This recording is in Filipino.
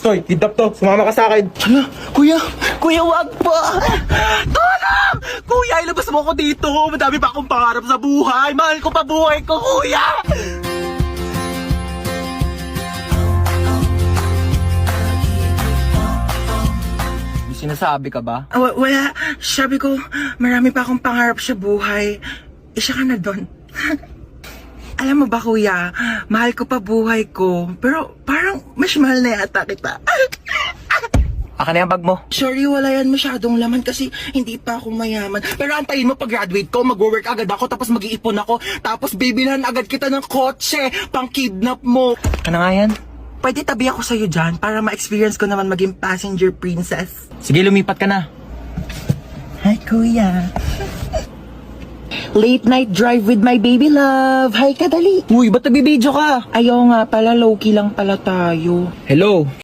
Stoy, kidnap to. Sumama ka sa akin. Hala, kuya, wag po. Tulong! Kuya, ilabas mo ako dito. Madami pa akong pangarap sa buhay. Mahal ko pa buhay ko, kuya. May sinasabi ka ba? Wala. Sabi ko, marami pa akong pangarap sa buhay. Isa ka na doon. Alam mo ba, kuya, mahal ko pa buhay ko. Pero parang mas mahal na yata kita. Aka na yung bag mo. Sorry, wala yan masyadong laman kasi hindi pa ako mayaman. Pero antayin mo, pag-graduate ko, mag-work agad ako, tapos mag-iipon ako, tapos bibilhan agad kita ng kotse, pang-kidnap mo. Ano nga yan? Pwede tabi ako sa'yo dyan para ma-experience ko naman maging passenger princess. Sige, lumipat ka na. Hi, kuya. Late night drive with my baby love. Hi, kadali. Uy, ba't nabibidyo ka? Ayaw nga pala, low-key lang pala tayo. Hello?